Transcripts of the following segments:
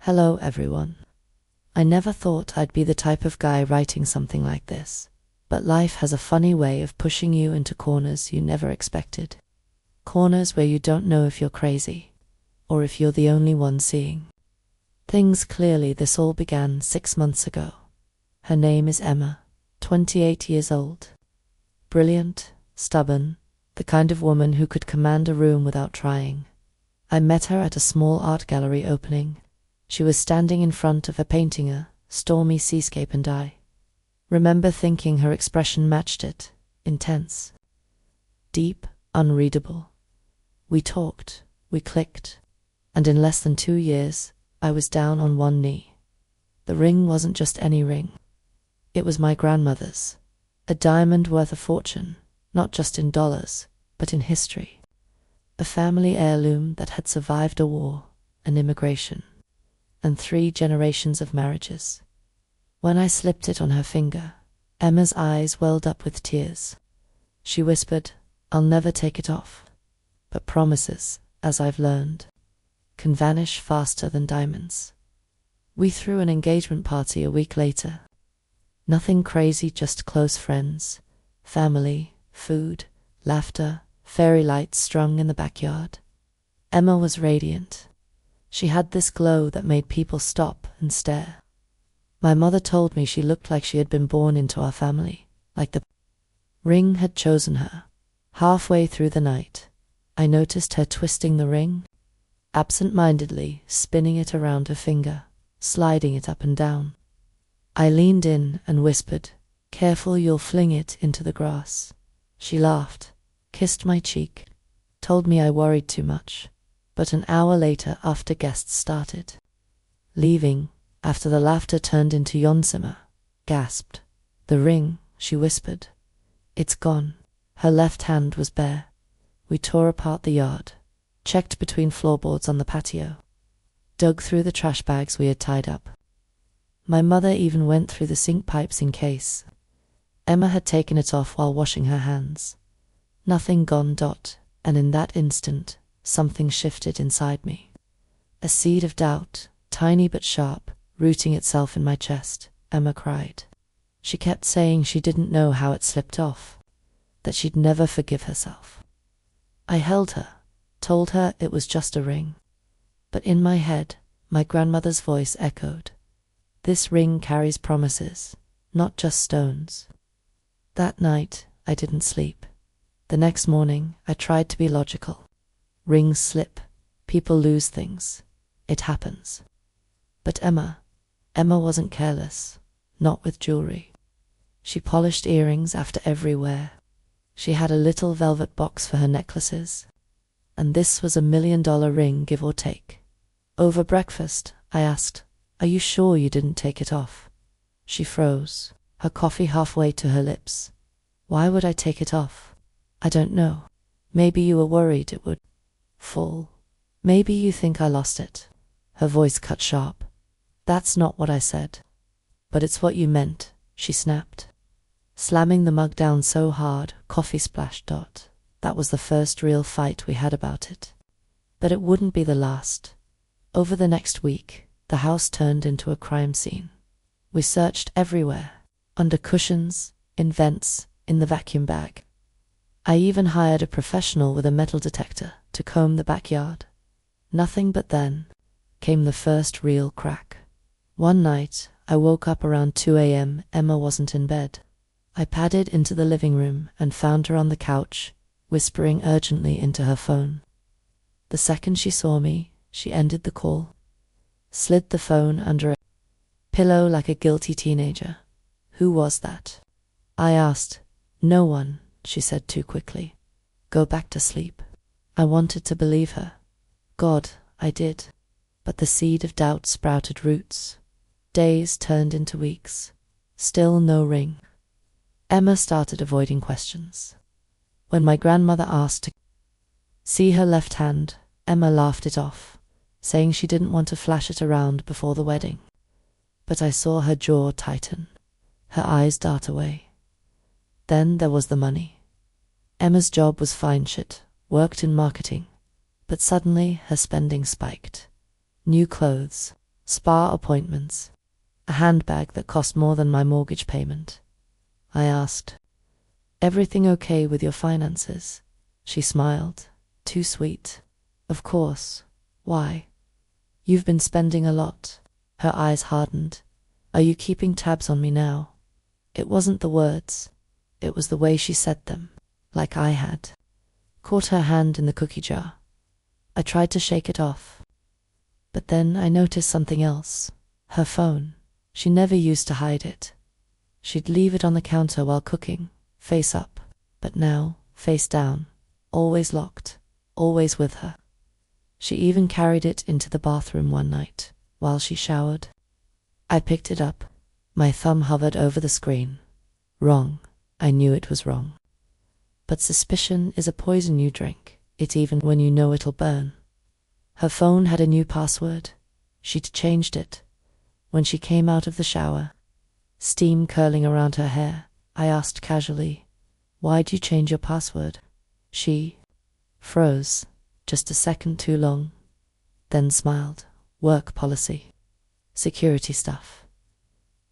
Hello, everyone. I never thought I'd be the type of guy writing something like this, but life has a funny way of pushing you into corners you never expected. Corners where you don't know if you're crazy, or if you're the only one seeing things clearly. This all began 6 months ago. Her name is Emma, 28 years old. Brilliant, stubborn, the kind of woman who could command a room without trying. I met her at a small art gallery opening. She was standing in front of a painting, a stormy seascape, and I remember thinking her expression matched it. Intense, deep, unreadable. We talked, we clicked, and in less than 2 years, I was down on one knee. The ring wasn't just any ring. It was my grandmother's, a diamond worth a fortune, not just in dollars, but in history. A family heirloom that had survived a war, an immigration, and 3 generations of marriages. When I slipped it on her finger, Emma's eyes welled up with tears. She whispered, "I'll never take it off." But promises, as I've learned, can vanish faster than diamonds. We threw an engagement party a week later. Nothing crazy, just close friends, family, food, laughter, fairy lights strung in the backyard. Emma was radiant. She had this glow that made people stop and stare. My mother told me she looked like she had been born into our family, like the ring had chosen her. Halfway through the night, I noticed her twisting the ring, absent-mindedly spinning it around her finger, sliding it up and down. I leaned in and whispered, "Careful, you'll fling it into the grass." She laughed, kissed my cheek, told me I worried too much. But an hour later, after guests started leaving, after the laughter turned into Yonsimmer, gasped, "The ring," she whispered. "It's gone." Her left hand was bare. We tore apart the yard, checked between floorboards on the patio, dug through the trash bags we had tied up. My mother even went through the sink pipes in case. Emma had taken it off while washing her hands. Nothing gone. And in that instant, something shifted inside me. A seed of doubt, tiny but sharp, rooting itself in my chest. Emma cried. She kept saying she didn't know how it slipped off, that she'd never forgive herself. I held her, told her it was just a ring. But in my head, my grandmother's voice echoed. "This ring carries promises, not just stones." That night, I didn't sleep. The next morning, I tried to be logical. Rings slip. People lose things. It happens. But Emma wasn't careless. Not with jewelry. She polished earrings after every wear. She had a little velvet box for her necklaces. And this was $1 million ring, give or take. Over breakfast, I asked, "Are you sure you didn't take it off?" She froze, her coffee halfway to her lips. "Why would I take it off?" "I don't know. Maybe you were worried it would fall. Maybe you think I lost it." Her voice cut sharp. "That's not what I said." "But it's what you meant," she snapped, slamming the mug down so hard, coffee splashed. That was the first real fight we had about it. But it wouldn't be the last. Over the next week, the house turned into a crime scene. We searched everywhere, under cushions, in vents, in the vacuum bag. I even hired a professional with a metal detector to comb the backyard. Nothing, but then came the first real crack. One night, I woke up around 2 a.m. Emma wasn't in bed. I padded into the living room and found her on the couch, whispering urgently into her phone. The second she saw me, she ended the call, slid the phone under a pillow like a guilty teenager. "Who was that?" I asked. "No one," she said too quickly. "Go back to sleep." I wanted to believe her. God, I did. But the seed of doubt sprouted roots. Days turned into weeks. Still no ring. Emma started avoiding questions. When my grandmother asked to see her left hand, Emma laughed it off, saying she didn't want to flash it around before the wedding. But I saw her jaw tighten, her eyes dart away. Then there was the money. Emma's job was fine. Shit, worked in marketing. But suddenly her spending spiked. New clothes, spa appointments, a handbag that cost more than my mortgage payment. I asked, "Everything okay with your finances?" She smiled, too sweet. "Of course. Why? You've been spending a lot." Her eyes hardened. "Are you keeping tabs on me now?" It wasn't the words. It was the way she said them, like I had. Caught her hand in the cookie jar. I tried to shake it off. But then I noticed something else. Her phone. She never used to hide it. She'd leave it on the counter while cooking, face up. But now, face down. Always locked. Always with her. She even carried it into the bathroom one night, while she showered. I picked it up. My thumb hovered over the screen. Wrong. I knew it was wrong. But suspicion is a poison you drink, it even when you know it'll burn. Her phone had a new password. She'd changed it. When she came out of the shower, steam curling around her hair, I asked casually, "Why'd you change your password?" She froze, just a second too long, then smiled. "Work policy. Security stuff."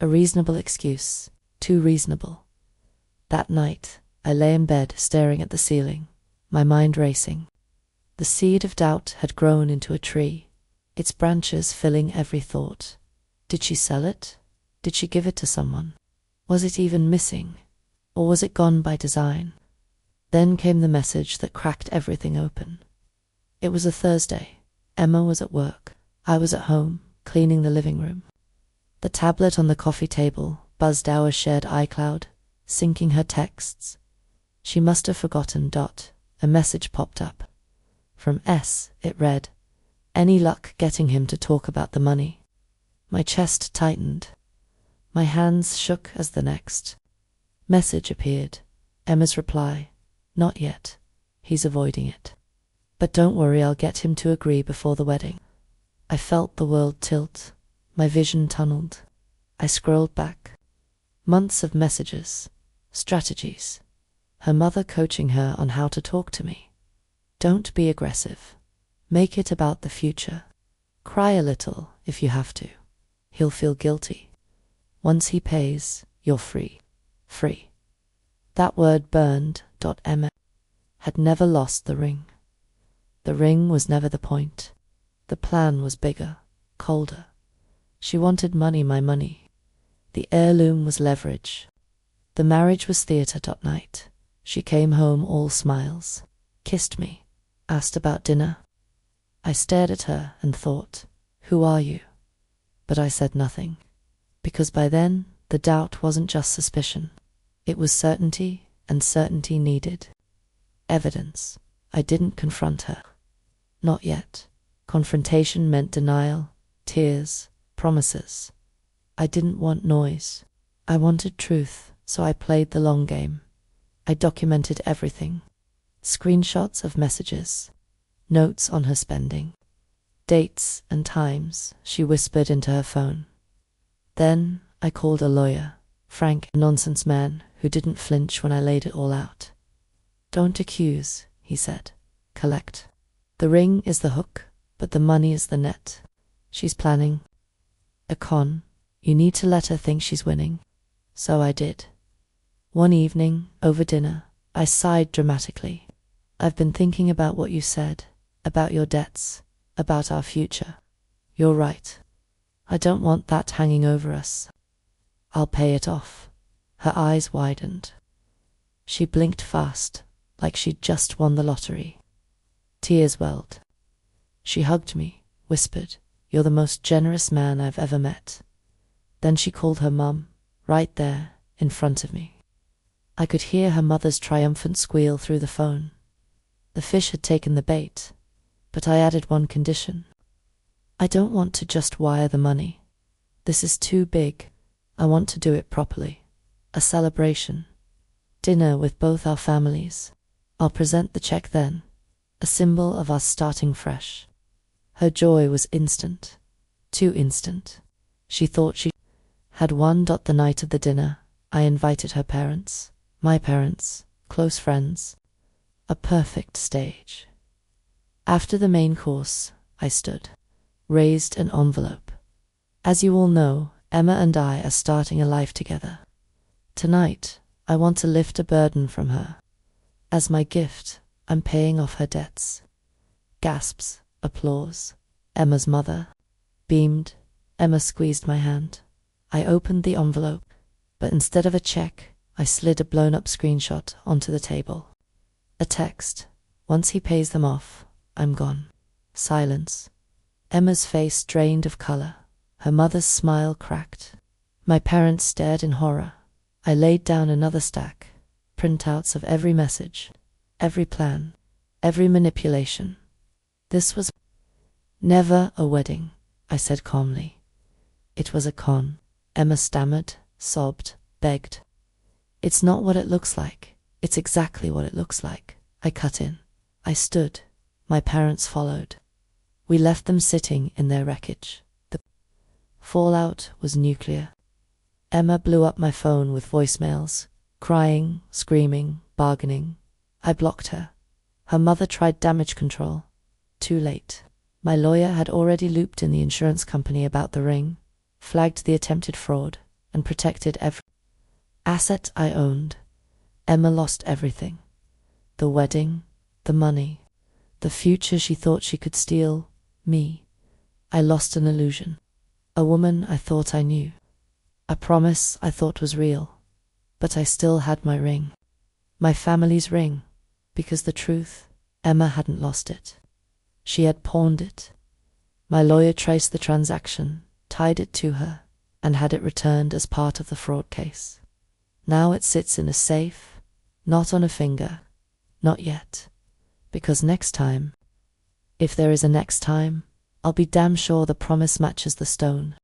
A reasonable excuse, too reasonable. That night, I lay in bed staring at the ceiling, my mind racing. The seed of doubt had grown into a tree, its branches filling every thought. Did she sell it? Did she give it to someone? Was it even missing? Or was it gone by design? Then came the message that cracked everything open. It was a Thursday. Emma was at work. I was at home, cleaning the living room. The tablet on the coffee table buzzed our shared iCloud, syncing her texts. She must have forgotten. A message popped up. From S, it read, "Any luck getting him to talk about the money?" My chest tightened. My hands shook as the next message appeared. Emma's reply, "Not yet. He's avoiding it. But don't worry, I'll get him to agree before the wedding." I felt the world tilt. My vision tunneled. I scrolled back. Months of messages, strategies. Her mother coaching her on how to talk to me. Don't be aggressive. Make it about the future. Cry a little if you have to. He'll feel guilty. Once he pays, you're free. Free. That word burned. Emma had never lost the ring. The ring was never the point. The plan was bigger, colder. She wanted money, my money. The heirloom was leverage. The marriage was theatre. Night. She came home all smiles, kissed me, asked about dinner. I stared at her and thought, "Who are you?" But I said nothing, because by then the doubt wasn't just suspicion. It was certainty, and certainty needed evidence. I didn't confront her. Not yet. Confrontation meant denial, tears, promises. I didn't want noise. I wanted truth, so I played the long game. I documented everything. Screenshots of messages, notes on her spending, dates and times she whispered into her phone. Then I called a lawyer, Frank, a nonsense man who didn't flinch when I laid it all out. "Don't accuse," he said. "Collect. The ring is the hook, but the money is the net. She's planning a con. You need to let her think she's winning." So I did. One evening, over dinner, I sighed dramatically. "I've been thinking about what you said, about your debts, about our future. You're right. I don't want that hanging over us. I'll pay it off." Her eyes widened. She blinked fast, like she'd just won the lottery. Tears welled. She hugged me, whispered, "You're the most generous man I've ever met." Then she called her mum, right there, in front of me. I could hear her mother's triumphant squeal through the phone. The fish had taken the bait, but I added one condition. "I don't want to just wire the money. This is too big. I want to do it properly. A celebration. Dinner with both our families. I'll present the check then, a symbol of us starting fresh." Her joy was instant. Too instant. She thought she had won. The night of the dinner, I invited her parents, my parents, close friends. A perfect stage. After the main course, I stood, raised an envelope, As you all know, Emma and I are starting a life together. Tonight, I want to lift a burden from her. As my gift, I'm paying off her debts. Gasps, applause. Emma's mother beamed. Emma squeezed my hand. I opened the envelope, but instead of a check, I slid a blown-up screenshot onto the table. A text. Once he pays them off, I'm gone. Silence. Emma's face drained of color. Her mother's smile cracked. My parents stared in horror. I laid down another stack, printouts of every message, every plan, every manipulation. This was never a wedding, I said calmly. It was a con. Emma stammered, sobbed, begged. It's not what it looks like. It's exactly what it looks like. I cut in. I stood. My parents followed. We left them sitting in their wreckage. The fallout was nuclear. Emma blew up my phone with voicemails, crying, screaming, bargaining. I blocked her. Her mother tried damage control. Too late. My lawyer had already looped in the insurance company about the ring, flagged the attempted fraud, and protected every asset I owned. Emma lost everything. The wedding, the money, the future she thought she could steal. Me. I lost an illusion. A woman I thought I knew. A promise I thought was real. But I still had my ring. My family's ring. Because the truth, Emma hadn't lost it. She had pawned it. My lawyer traced the transaction, tied it to her, and had it returned as part of the fraud case. Now it sits in a safe, not on a finger. Not yet. Because next time, if there is a next time, I'll be damn sure the promise matches the stone.